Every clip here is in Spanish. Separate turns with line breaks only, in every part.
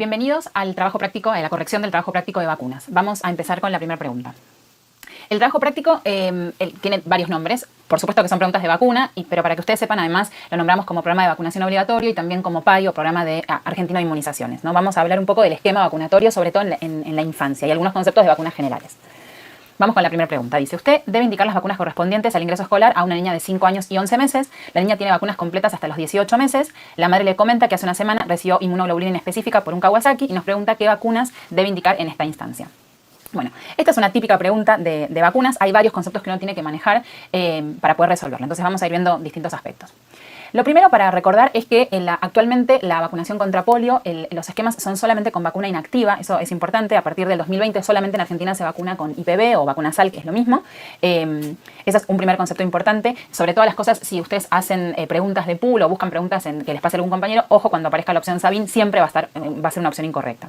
Bienvenidos al trabajo práctico, a la corrección del trabajo práctico de vacunas. Vamos a empezar con la primera pregunta. El trabajo práctico tiene varios nombres, por supuesto que son preguntas de vacuna, pero para que ustedes sepan, además, lo nombramos como programa de vacunación obligatorio y también como PAI o programa de argentino de inmunizaciones, ¿no? Vamos a hablar un poco del esquema vacunatorio, sobre todo en la infancia, y algunos conceptos de vacunas generales. Vamos con la primera pregunta. Dice, usted debe indicar las vacunas correspondientes al ingreso escolar a una niña de 5 años y 11 meses. La niña tiene vacunas completas hasta los 18 meses. La madre le comenta que hace una semana recibió inmunoglobulina específica por un Kawasaki y nos pregunta qué vacunas debe indicar en esta instancia. Bueno, esta es una típica pregunta de vacunas. Hay varios conceptos que uno tiene que manejar para poder resolverla. Entonces vamos a ir viendo distintos aspectos. Lo primero para recordar es que actualmente la vacunación contra polio, los esquemas son solamente con vacuna inactiva, eso es importante. A partir del 2020 solamente en Argentina se vacuna con IPV o vacuna SAL, que es lo mismo. Ese es un primer concepto importante. Sobre todas las cosas, si ustedes hacen preguntas de pool o buscan preguntas en que les pase algún compañero, ojo, cuando aparezca la opción Sabin siempre va a ser una opción incorrecta.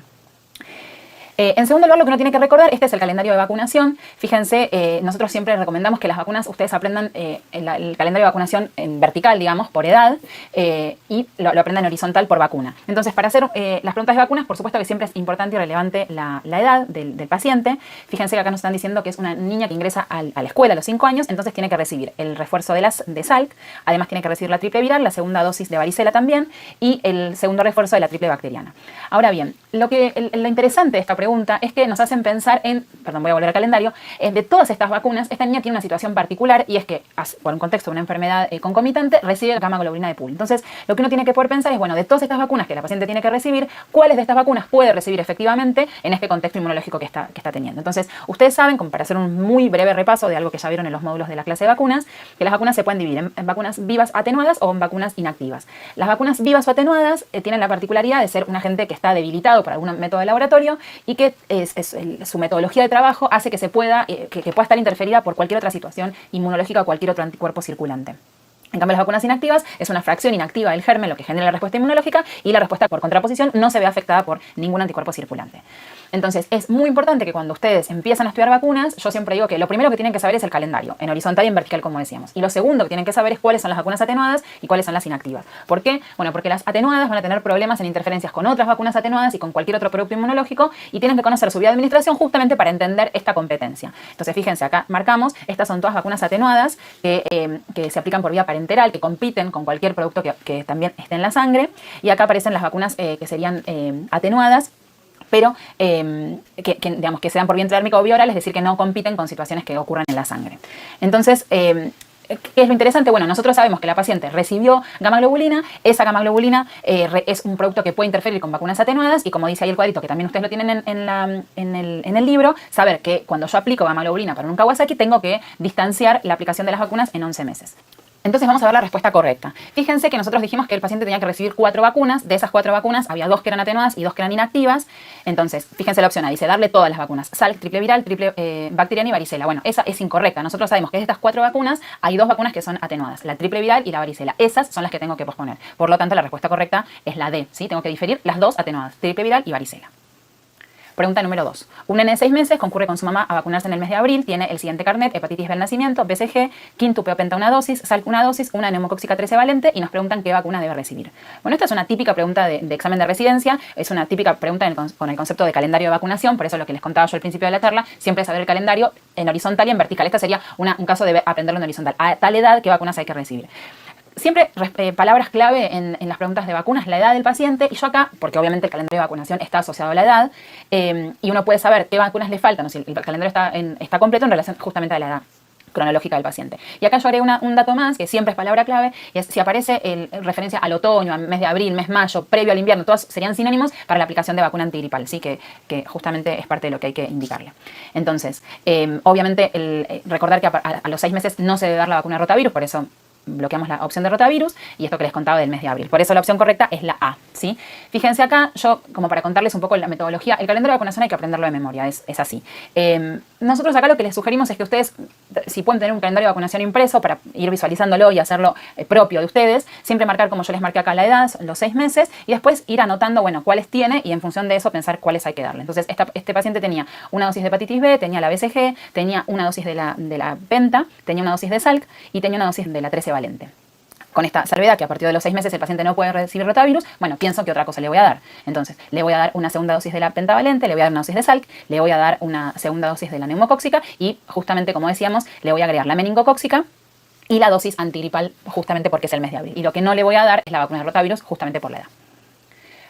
En segundo lugar, lo que uno tiene que recordar, este es el calendario de vacunación. Fíjense, nosotros siempre recomendamos que las vacunas, ustedes aprendan el calendario de vacunación en vertical, digamos, por edad, y lo aprendan en horizontal por vacuna. Entonces, para hacer las preguntas de vacunas, por supuesto que siempre es importante y relevante la edad del paciente. Fíjense que acá nos están diciendo que es una niña que ingresa a la escuela a los 5 años, entonces tiene que recibir el refuerzo de Salk, además tiene que recibir la triple viral, la segunda dosis de varicela también, y el segundo refuerzo de la triple bacteriana. Ahora bien, lo interesante de esta pregunta es que nos hacen pensar voy a volver al calendario, de todas estas vacunas, esta niña tiene una situación particular y es que, por un contexto de una enfermedad concomitante, recibe gamma globulina de pool. Entonces, lo que uno tiene que poder pensar es, bueno, de todas estas vacunas que la paciente tiene que recibir, ¿cuáles de estas vacunas puede recibir efectivamente en este contexto inmunológico que está teniendo? Entonces, ustedes saben, como para hacer un muy breve repaso de algo que ya vieron en los módulos de la clase de vacunas, que las vacunas se pueden dividir en vacunas vivas atenuadas o en vacunas inactivas. Las vacunas vivas o atenuadas tienen la particularidad de ser un agente que está debilitado por algún método de laboratorio y que su metodología de trabajo hace que pueda estar interferida por cualquier otra situación inmunológica o cualquier otro anticuerpo circulante. En cambio, las vacunas inactivas es una fracción inactiva del germen lo que genera la respuesta inmunológica y la respuesta por contraposición no se ve afectada por ningún anticuerpo circulante. Entonces, es muy importante que cuando ustedes empiezan a estudiar vacunas, yo siempre digo que lo primero que tienen que saber es el calendario, en horizontal y en vertical, como decíamos. Y lo segundo que tienen que saber es cuáles son las vacunas atenuadas y cuáles son las inactivas. ¿Por qué? Bueno, porque las atenuadas van a tener problemas en interferencias con otras vacunas atenuadas y con cualquier otro producto inmunológico y tienen que conocer su vía de administración justamente para entender esta competencia. Entonces, fíjense, acá marcamos, estas son todas vacunas atenuadas que se aplican por vía parenteral, que compiten con cualquier producto que también esté en la sangre. Y acá aparecen las vacunas que serían atenuadas, pero digamos que se dan por vía intradérmica o vía oral, es decir, que no compiten con situaciones que ocurran en la sangre. Entonces, ¿qué es lo interesante? Bueno, nosotros sabemos que la paciente recibió gamma globulina, esa gamma globulina es un producto que puede interferir con vacunas atenuadas y como dice ahí el cuadrito, que también ustedes lo tienen en el libro, saber que cuando yo aplico gamma globulina para un Kawasaki tengo que distanciar la aplicación de las vacunas en 11 meses. Entonces vamos a ver la respuesta correcta. Fíjense que nosotros dijimos que el paciente tenía que recibir 4 vacunas. De esas 4 vacunas había 2 que eran atenuadas y 2 que eran inactivas. Entonces, fíjense la opción A, dice darle todas las vacunas. Salk, triple viral, triple bacteriana y varicela. Bueno, esa es incorrecta. Nosotros sabemos que de estas 4 vacunas hay 2 vacunas que son atenuadas. La triple viral y la varicela. Esas son las que tengo que posponer. Por lo tanto, la respuesta correcta es la D, ¿sí? Tengo que diferir las 2 atenuadas, triple viral y varicela. Pregunta número 2. Un nene de 6 meses concurre con su mamá a vacunarse en el mes de abril, tiene el siguiente carnet, hepatitis B al nacimiento, BCG, quintupeopenta una dosis, Salk una dosis, una neumocóxica 13 valente y nos preguntan qué vacuna debe recibir. Bueno, esta es una típica pregunta de examen de residencia, es una típica pregunta con el concepto de calendario de vacunación, por eso lo que les contaba yo al principio de la charla, siempre es saber el calendario en horizontal y en vertical. Esta sería un caso de aprenderlo en horizontal. A tal edad, ¿qué vacunas hay que recibir? Siempre palabras clave en las preguntas de vacunas, la edad del paciente, y yo acá, porque obviamente el calendario de vacunación está asociado a la edad, y uno puede saber qué vacunas le faltan, o si el calendario está completo en relación justamente a la edad cronológica del paciente. Y acá yo haré un dato más, que siempre es palabra clave, y es si aparece referencia al otoño, al mes de abril, mes mayo, previo al invierno, todos serían sinónimos para la aplicación de vacuna antigripal, ¿sí? que justamente es parte de lo que hay que indicarle. Entonces, obviamente, recordar que a los 6 meses no se debe dar la vacuna de rotavirus, por eso bloqueamos la opción de rotavirus y esto que les contaba del mes de abril. Por eso la opción correcta es la A, ¿sí? Fíjense acá, yo como para contarles un poco la metodología, el calendario de vacunación hay que aprenderlo de memoria, es así. Nosotros acá lo que les sugerimos es que ustedes, si pueden tener un calendario de vacunación impreso para ir visualizándolo y hacerlo propio de ustedes, siempre marcar como yo les marqué acá la edad, los 6 meses, y después ir anotando, bueno, cuáles tiene y en función de eso pensar cuáles hay que darle. Entonces, este paciente tenía una dosis de hepatitis B, tenía la BCG, tenía una dosis de la penta, tenía una dosis de Salk y tenía una dosis de la 13 valente. con esta salvedad que a partir de los 6 meses el paciente no puede recibir rotavirus, bueno, pienso que otra cosa le voy a dar. Entonces, le voy a dar una segunda dosis de la pentavalente, le voy a dar una dosis de Salk, le voy a dar una segunda dosis de la neumocóxica y justamente, como decíamos, le voy a agregar la meningocóxica y la dosis antigripal justamente porque es el mes de abril. Y lo que no le voy a dar es la vacuna de rotavirus justamente por la edad.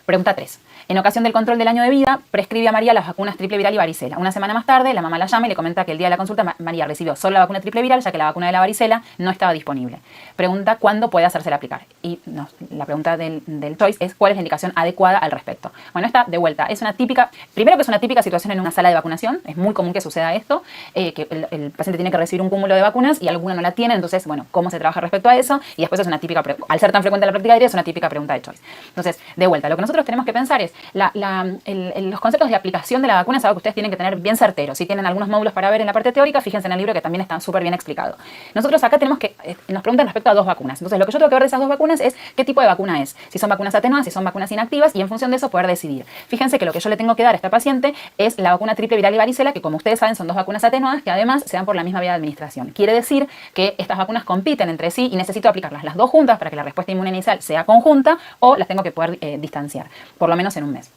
Pregunta 3. En ocasión del control del año de vida, prescribe a María las vacunas triple viral y varicela. Una semana más tarde, la mamá la llama y le comenta que el día de la consulta María recibió solo la vacuna triple viral, ya que la vacuna de la varicela no estaba disponible. Pregunta cuándo puede hacérsela aplicar. Y no, la pregunta del choice es cuál es la indicación adecuada al respecto. Bueno, esta de vuelta es una típica, primero que es una típica situación en una sala de vacunación, es muy común que suceda esto, que el paciente tiene que recibir un cúmulo de vacunas y alguna no la tiene, entonces, bueno, ¿cómo se trabaja respecto a eso? Y después es una típica, al ser tan frecuente en la práctica diaria, es una típica pregunta de choice. Entonces, de vuelta, lo que nosotros tenemos que pensar es los conceptos de aplicación de la vacuna es algo que ustedes tienen que tener bien certeros. Si tienen algunos módulos para ver en la parte teórica, fíjense en el libro que también está súper bien explicado. Nosotros acá tenemos que, nos preguntan respecto a 2 vacunas. Entonces, lo que yo tengo que ver de esas 2 vacunas es qué tipo de vacuna es. Si son vacunas atenuadas, si son vacunas inactivas, y en función de eso poder decidir. Fíjense que lo que yo le tengo que dar a esta paciente es la vacuna triple viral y varicela, que como ustedes saben son 2 vacunas atenuadas que además se dan por la misma vía de administración. Quiere decir que estas vacunas compiten entre sí y necesito aplicarlas las 2 juntas para que la respuesta inmune inicial sea conjunta o las tengo que poder distanciar, por lo menos en un mes.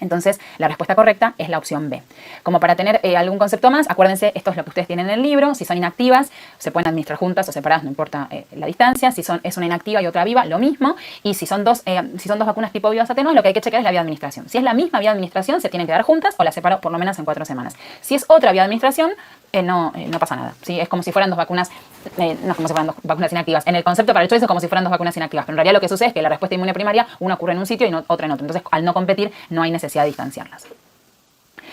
Entonces, la respuesta correcta es la opción B. Como para tener algún concepto más, acuérdense, esto es lo que ustedes tienen en el libro. Si son inactivas, se pueden administrar juntas o separadas, no importa la distancia. Si es una inactiva y otra viva, lo mismo. Y si son dos vacunas tipo vivas atenuadas, lo que hay que checar es la vía de administración. Si es la misma vía de administración, se tienen que dar juntas o las separo por lo menos en 4 semanas. Si es otra vía de administración, no pasa nada, ¿sí? Es como si fueran 2 vacunas, no es como si fueran 2 vacunas inactivas. En el concepto para el choice es como si fueran 2 vacunas inactivas, pero en realidad lo que sucede es que la respuesta inmune primaria, una ocurre en un sitio y otra en otro. Entonces, al no competir, no hay necesidad de distanciarlas.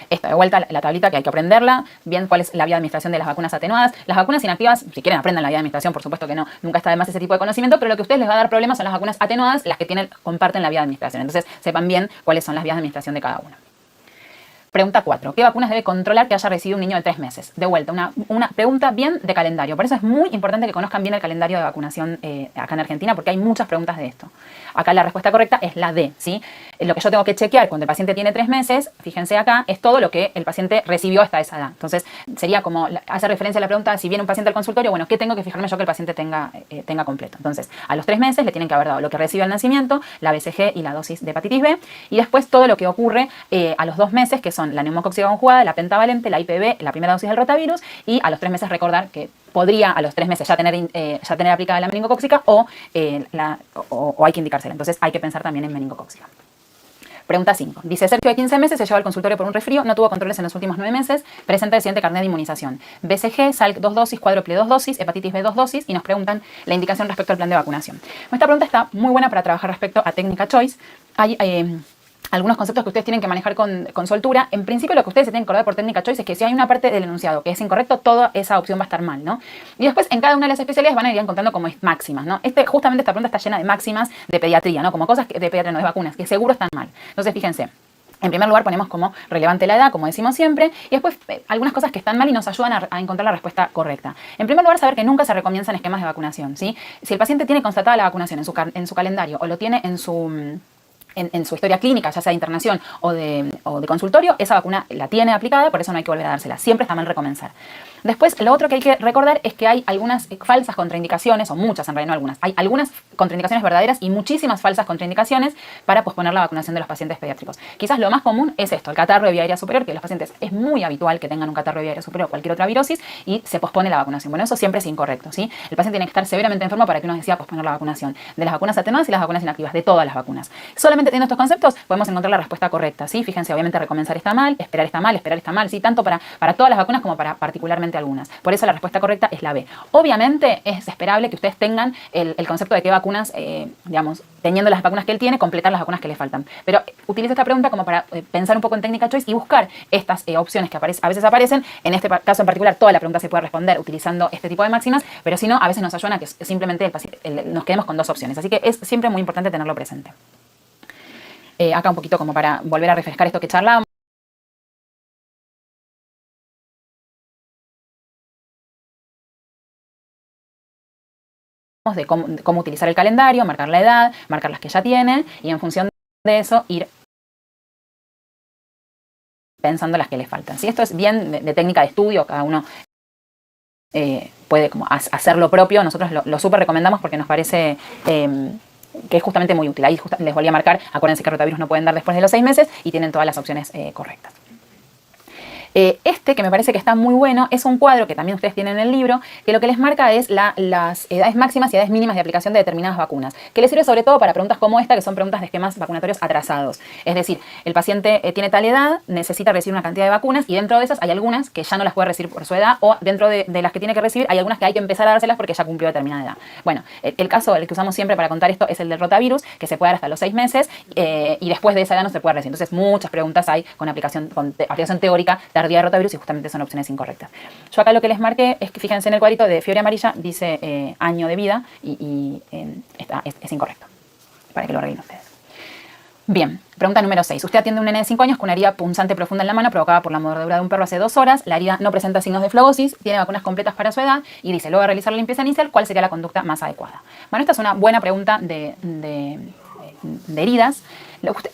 Esta de vuelta, la tablita que hay que aprenderla, bien cuál es la vía de administración de las vacunas atenuadas. Las vacunas inactivas, si quieren aprendan la vía de administración, por supuesto que no, nunca está de más ese tipo de conocimiento, pero lo que a ustedes les va a dar problemas son las vacunas atenuadas, las que comparten la vía de administración. Entonces, sepan bien cuáles son las vías de administración de cada una. Pregunta 4. ¿Qué vacunas debe controlar que haya recibido un niño de 3 meses? De vuelta, una pregunta bien de calendario. Por eso es muy importante que conozcan bien el calendario de vacunación acá en Argentina, porque hay muchas preguntas de esto. Acá la respuesta correcta es la D, ¿sí? Lo que yo tengo que chequear cuando el paciente tiene 3 meses, fíjense acá, es todo lo que el paciente recibió hasta esa edad. Entonces, sería como, hace referencia a la pregunta, si viene un paciente al consultorio, bueno, ¿qué tengo que fijarme yo que el paciente tenga completo? Entonces, a los 3 meses le tienen que haber dado lo que recibe al nacimiento, la BCG y la dosis de hepatitis B, y después todo lo que ocurre a los 2 meses, que son la neumocóxica conjugada, la pentavalente, la IPV, la primera dosis del rotavirus, y a los 3 meses recordar que podría a los 3 meses ya tener aplicada la meningocóxica o hay que indicársela. Entonces hay que pensar también en meningocóxica. Pregunta 5. Dice, Sergio de 15 meses se llevó al consultorio por un resfrío, no tuvo controles en los últimos 9 meses, presenta el siguiente carnet de inmunización. BCG, Salk 2 dosis, cuádruple 2 dosis, hepatitis B 2 dosis y nos preguntan la indicación respecto al plan de vacunación. Esta pregunta está muy buena para trabajar respecto a técnica choice. Hay algunos conceptos que ustedes tienen que manejar con soltura. En principio, lo que ustedes se tienen que acordar por técnica choice es que si hay una parte del enunciado que es incorrecto, toda esa opción va a estar mal, ¿no? Y después, en cada una de las especialidades van a ir encontrando como máximas, ¿no? Justamente esta pregunta está llena de máximas de pediatría, ¿no? Como cosas de pediatría, no de vacunas, que seguro están mal. Entonces, fíjense. En primer lugar ponemos como relevante la edad, como decimos siempre, y después algunas cosas que están mal y nos ayudan a encontrar la respuesta correcta. En primer lugar, saber que nunca se recomienzan esquemas de vacunación, ¿sí? Si el paciente tiene constatada la vacunación en su calendario o lo tiene en su historia clínica, ya sea de internación o de consultorio, esa vacuna la tiene aplicada, por eso no hay que volver a dársela. Siempre está mal recomenzar. Después, lo otro que hay que recordar es que hay algunas falsas contraindicaciones, o muchas en realidad, no algunas. Hay algunas contraindicaciones verdaderas y muchísimas falsas contraindicaciones para posponer la vacunación de los pacientes pediátricos. Quizás lo más común es esto, el catarro de vía aérea superior, que los pacientes es muy habitual que tengan un catarro de vía aérea superior o cualquier otra virosis y se pospone la vacunación. Bueno, eso siempre es incorrecto, ¿sí? El paciente tiene que estar severamente enfermo para que uno decida posponer la vacunación de las vacunas atenuadas y las vacunas inactivas, de todas las vacunas. Solamente teniendo estos conceptos podemos encontrar la respuesta correcta, ¿sí? Fíjense, obviamente recomenzar está mal, esperar está mal, ¿sí? Tanto para todas las vacunas como para particularmente algunas. Por eso la respuesta correcta es la B. Obviamente es esperable que ustedes tengan el concepto de qué vacunas, digamos, teniendo las vacunas que él tiene, completar las vacunas que le faltan. Pero utilizo esta pregunta como para pensar un poco en técnica choice y buscar estas opciones que a veces aparecen. En este caso en particular, toda la pregunta se puede responder utilizando este tipo de máximas, pero si no, a veces nos ayudan a que simplemente nos quedemos con 2 opciones. Así que es siempre muy importante tenerlo presente. Acá un poquito como para volver a refrescar esto que charlábamos. De cómo utilizar el calendario, marcar la edad, marcar las que ya tiene y en función de eso ir pensando las que le faltan. ¿Sí? Esto es bien de técnica de estudio, cada uno puede como hacer lo propio, nosotros lo súper recomendamos porque nos parece que es justamente muy útil. Ahí les volví a marcar, acuérdense que rotavirus no pueden dar después de los 6 meses y tienen todas las opciones correctas. Este, que me parece que está muy bueno, es un cuadro que también ustedes tienen en el libro, que lo que les marca es las edades máximas y edades mínimas de aplicación de determinadas vacunas, que les sirve sobre todo para preguntas como esta, que son preguntas de esquemas vacunatorios atrasados. Es decir, el paciente tiene tal edad, necesita recibir una cantidad de vacunas y dentro de esas hay algunas que ya no las puede recibir por su edad, o dentro de las que tiene que recibir hay algunas que hay que empezar a dárselas porque ya cumplió determinada edad. Bueno, el caso, el que usamos siempre para contar esto es el del rotavirus, que se puede dar hasta los 6 meses y después de esa edad no se puede recibir. Entonces muchas preguntas hay con aplicación teórica tardía de rotavirus y justamente son opciones incorrectas. Yo acá lo que les marqué es que fíjense en el cuadrito de fiebre amarilla, dice año de vida y es incorrecto, para que lo arreglen ustedes. Bien, pregunta número 6. Usted atiende a un nene de 5 años con una herida punzante profunda en la mano provocada por la mordedura de un perro hace 2 horas. La herida no presenta signos de flogosis, tiene vacunas completas para su edad y dice, luego de realizar la limpieza inicial, ¿cuál sería la conducta más adecuada? Bueno, esta es una buena pregunta de heridas.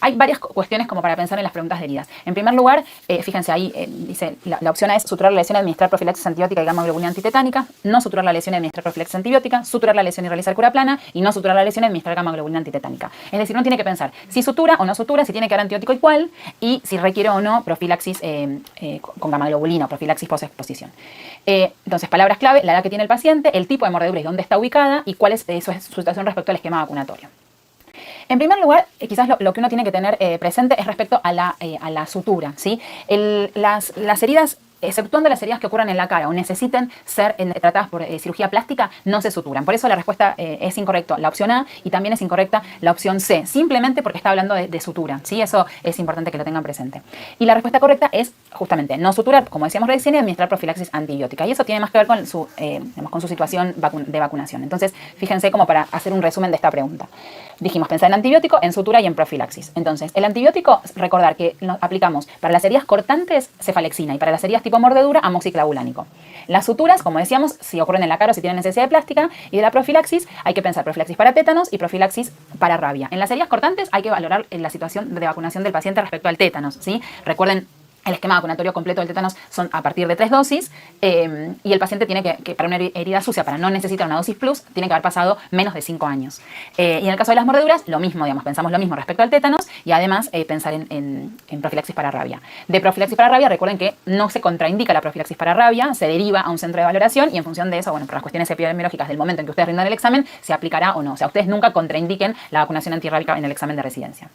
Hay varias cuestiones como para pensar en las preguntas de heridas. En primer lugar, fíjense ahí, dice, la opción A es suturar la lesión y administrar profilaxis antibiótica y gamma globulina antitetánica, no suturar la lesión y administrar profilaxis antibiótica, suturar la lesión y realizar cura plana, y no suturar la lesión y administrar gamma globulina antitetánica. Es decir, uno tiene que pensar si sutura o no sutura, si tiene que dar antibiótico y cuál, y si requiere o no profilaxis con gamma globulina o profilaxis post-exposición. Entonces, palabras clave, la edad que tiene el paciente, el tipo de mordedura y dónde está ubicada, y cuál es su situación respecto al esquema vacunatorio. En primer lugar, quizás lo que uno tiene que tener presente es respecto a la sutura, ¿sí? Las heridas, exceptuando las heridas que ocurran en la cara o necesiten ser tratadas por cirugía plástica, no se suturan. Por eso la respuesta es incorrecta la opción A y también es incorrecta la opción C, simplemente porque está hablando de sutura, ¿sí? Eso es importante que lo tengan presente. Y la respuesta correcta es justamente no suturar, como decíamos recién, y administrar profilaxis antibiótica. Y eso tiene más que ver con su situación de vacunación. Entonces, fíjense como para hacer un resumen de esta pregunta. Dijimos pensar en antibiótico, en sutura y en profilaxis. Entonces, el antibiótico, recordar que lo aplicamos para las heridas cortantes, cefalexina, y para las heridas tipo mordedura, amoxiclavulánico. Las suturas, como decíamos, si ocurren en la cara o si tienen necesidad de plástica, y de la profilaxis, hay que pensar profilaxis para tétanos y profilaxis para rabia. En las heridas cortantes hay que valorar la situación de vacunación del paciente respecto al tétanos, ¿sí? Recuerden, el esquema vacunatorio completo del tétanos son a partir de 3 dosis y el paciente tiene que para una herida sucia, para no necesitar una dosis plus, tiene que haber pasado menos de 5 años. Y en el caso de las mordeduras, lo mismo, digamos, pensamos lo mismo respecto al tétanos y además pensar en profilaxis para rabia. De profilaxis para rabia, recuerden que no se contraindica la profilaxis para rabia, se deriva a un centro de valoración y en función de eso, bueno, por las cuestiones epidemiológicas del momento en que ustedes rindan el examen, se aplicará o no. O sea, ustedes nunca contraindiquen la vacunación antirrábica en el examen de residencia.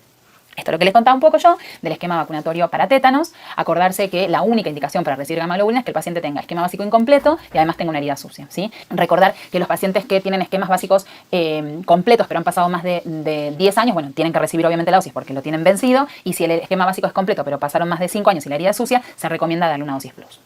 Esto es lo que les contaba un poco yo del esquema vacunatorio para tétanos. Acordarse que la única indicación para recibir gamma globulina es que el paciente tenga esquema básico incompleto y además tenga una herida sucia, ¿sí? Recordar que los pacientes que tienen esquemas básicos completos pero han pasado más de 10 años, bueno, tienen que recibir obviamente la dosis porque lo tienen vencido, y si el esquema básico es completo pero pasaron más de 5 años y la herida es sucia, se recomienda darle una dosis plus.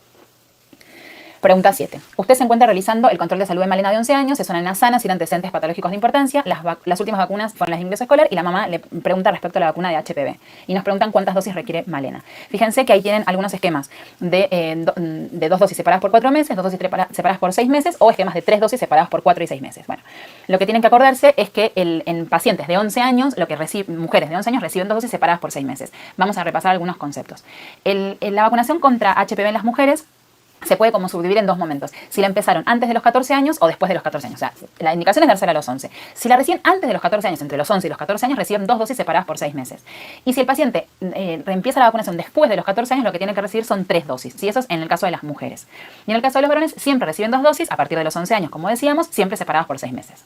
Pregunta 7. Usted se encuentra realizando el control de salud de Malena de 11 años, es una nena sana sin antecedentes patológicos de importancia. Las últimas vacunas fueron las de ingreso escolar y la mamá le pregunta respecto a la vacuna de HPV. Y nos preguntan cuántas dosis requiere Malena. Fíjense que ahí tienen algunos esquemas de 2 dosis separadas por 4 meses, 2 dosis separadas por 6 meses o esquemas de 3 dosis separadas por 4 y 6 meses. Bueno, lo que tienen que acordarse es que en pacientes de 11 años, mujeres de 11 años reciben 2 dosis separadas por 6 meses. Vamos a repasar algunos conceptos. La vacunación contra HPV en las mujeres se puede como subdividir en 2 momentos. Si la empezaron antes de los 14 años o después de los 14 años. O sea, la indicación es dársela a los 11. Si la reciben antes de los 14 años, entre los 11 y los 14 años, reciben 2 dosis separadas por 6 meses. Y si el paciente reempieza la vacunación después de los 14 años, lo que tiene que recibir son 3 dosis. ¿Sí? Eso es en el caso de las mujeres. Y en el caso de los varones, siempre reciben 2 dosis a partir de los 11 años, como decíamos, siempre separadas por 6 meses.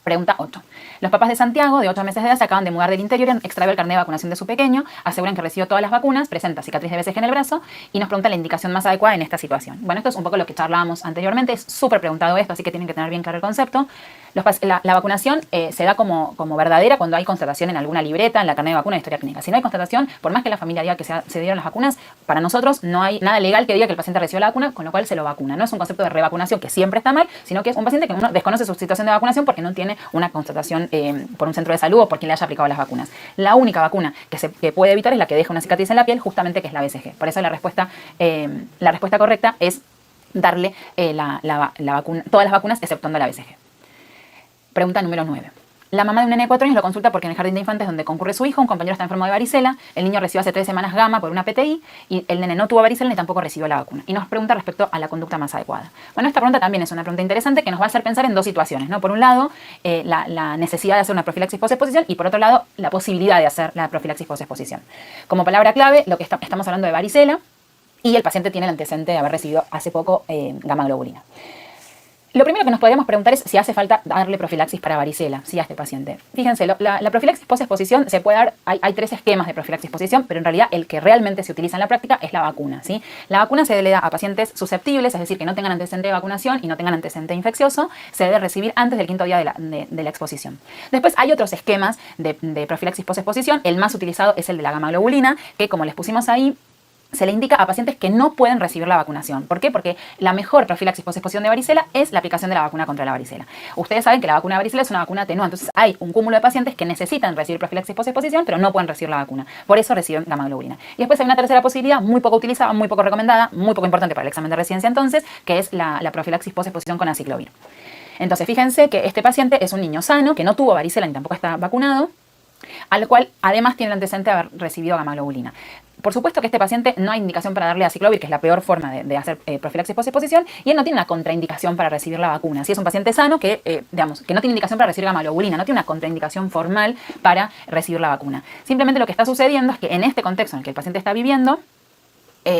Pregunta 8. Los papás de Santiago, de 8 meses de edad, se acaban de mudar del interior y extravió el carnet de vacunación de su pequeño, aseguran que recibió todas las vacunas, presenta cicatriz de BCG en el brazo y nos pregunta la indicación más adecuada en esta situación. Bueno, esto es un poco lo que charlábamos anteriormente, es súper preguntado esto, así que tienen que tener bien claro el concepto. La vacunación se da como verdadera cuando hay constatación en alguna libreta, en la carnet de vacuna, en la historia clínica. Si no hay constatación, por más que la familia diga que se dieron las vacunas, para nosotros no hay nada legal que diga que el paciente recibió la vacuna, con lo cual se lo vacuna. No es un concepto de revacunación que siempre está mal, sino que es un paciente que uno desconoce su situación de vacunación porque no tiene una constatación por un centro de salud o por quien le haya aplicado las vacunas. La única vacuna que puede evitar es la que deja una cicatriz en la piel, justamente que es la BCG. Por eso la respuesta correcta es darle todas las vacunas exceptuando la BCG. Pregunta número 9. La mamá de un nene de 4 años lo consulta porque en el jardín de infantes donde concurre su hijo, un compañero está enfermo de varicela, el niño recibió hace 3 semanas gamma por una PTI y el nene no tuvo varicela ni tampoco recibió la vacuna. Y nos pregunta respecto a la conducta más adecuada. Bueno, esta pregunta también es una pregunta interesante que nos va a hacer pensar en dos situaciones, ¿no? Por un lado, la necesidad de hacer una profilaxis post-exposición y por otro lado, la posibilidad de hacer la profilaxis post-exposición. Como palabra clave, lo que estamos hablando de varicela y el paciente tiene el antecedente de haber recibido hace poco gamma globulina. Lo primero que nos podríamos preguntar es si hace falta darle profilaxis para varicela, sí, a este paciente. Fíjense, la profilaxis post-exposición se puede dar, hay 3 esquemas de profilaxis post-exposición, pero en realidad el que realmente se utiliza en la práctica es la vacuna, ¿sí? La vacuna se le da a pacientes susceptibles, es decir, que no tengan antecedente de vacunación y no tengan antecedente infeccioso, se debe recibir antes del 5.º día de la exposición. Después hay otros esquemas de profilaxis post-exposición, el más utilizado es el de la gamma globulina, que como les pusimos ahí, se le indica a pacientes que no pueden recibir la vacunación. ¿Por qué? Porque la mejor profilaxis post-exposición de varicela es la aplicación de la vacuna contra la varicela. Ustedes saben que la vacuna de varicela es una vacuna atenuante, entonces hay un cúmulo de pacientes que necesitan recibir profilaxis post-exposición, pero no pueden recibir la vacuna. Por eso reciben gamma globulina. Y después hay una tercera posibilidad, muy poco utilizada, muy poco recomendada, muy poco importante para el examen de residencia entonces, que es la profilaxis post-exposición con aciclovir. Entonces, fíjense que este paciente es un niño sano, que no tuvo varicela ni tampoco está vacunado, al cual además tiene el antecedente de haber recibido gamma globulina. Por supuesto que este paciente no hay indicación para darle aciclovir, que es la peor forma de hacer profilaxis post-exposición, y él no tiene una contraindicación para recibir la vacuna. Si es un paciente sano que, digamos, que no tiene indicación para recibir gamma globulina, no tiene una contraindicación formal para recibir la vacuna. Simplemente lo que está sucediendo es que en este contexto en el que el paciente está viviendo,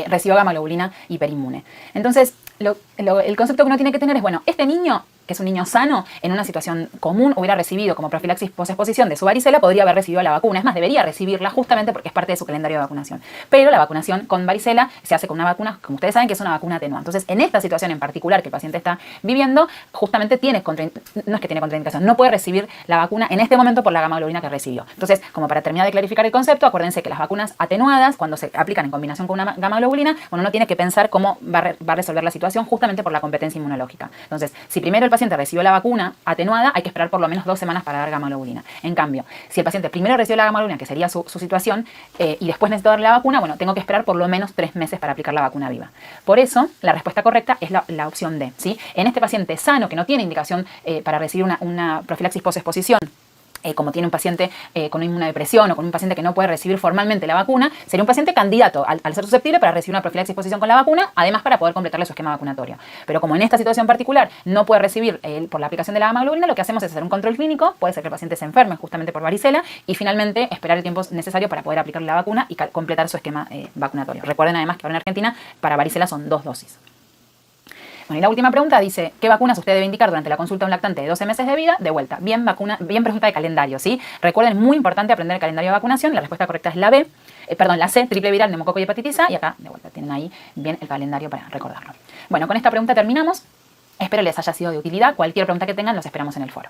recibió gamma globulina hiperinmune. Entonces, el concepto que uno tiene que tener es, bueno, este niño, que es un niño sano, en una situación común hubiera recibido como profilaxis post-exposición de su varicela, podría haber recibido la vacuna. Es más, debería recibirla justamente porque es parte de su calendario de vacunación. Pero la vacunación con varicela se hace con una vacuna, como ustedes saben, que es una vacuna atenuante. Entonces, en esta situación en particular que el paciente está viviendo, justamente no es que tiene contraindicación, no puede recibir la vacuna en este momento por la gamma globulina que recibió. Entonces, como para terminar de clarificar el concepto, acuérdense que las vacunas atenuadas, cuando se aplican en combinación con una gamma globulina, uno tiene que pensar cómo va a resolver la situación justamente por la competencia inmunológica. Entonces, si primero el paciente recibió la vacuna atenuada, hay que esperar por lo menos 2 semanas para dar gamma globulina. En cambio, si el paciente primero recibió la gamma globulina, que sería su situación, y después necesito darle la vacuna, bueno, tengo que esperar por lo menos 3 meses para aplicar la vacuna viva. Por eso, la respuesta correcta es la opción D, ¿sí? En este paciente sano, que no tiene indicación para recibir una profilaxis post-exposición, como tiene un paciente con una inmunodepresión o con un paciente que no puede recibir formalmente la vacuna, sería un paciente candidato al ser susceptible para recibir una profilaxis exposición con la vacuna, además para poder completarle su esquema vacunatorio. Pero como en esta situación particular no puede recibir por la aplicación de la gamma globulina, lo que hacemos es hacer un control clínico, puede ser que el paciente se enferme justamente por varicela y finalmente esperar el tiempo necesario para poder aplicarle la vacuna y completar su esquema vacunatorio. Recuerden además que ahora en Argentina para varicela son 2 dosis. Bueno, y la última pregunta dice, ¿qué vacunas usted debe indicar durante la consulta de un lactante de 12 meses de vida? De vuelta, bien pregunta de calendario, ¿sí? Recuerden, muy importante aprender el calendario de vacunación. La respuesta correcta es la C, triple viral, neumococo y hepatitis A. Y acá, de vuelta, tienen ahí bien el calendario para recordarlo. Bueno, con esta pregunta terminamos. Espero les haya sido de utilidad. Cualquier pregunta que tengan, los esperamos en el foro.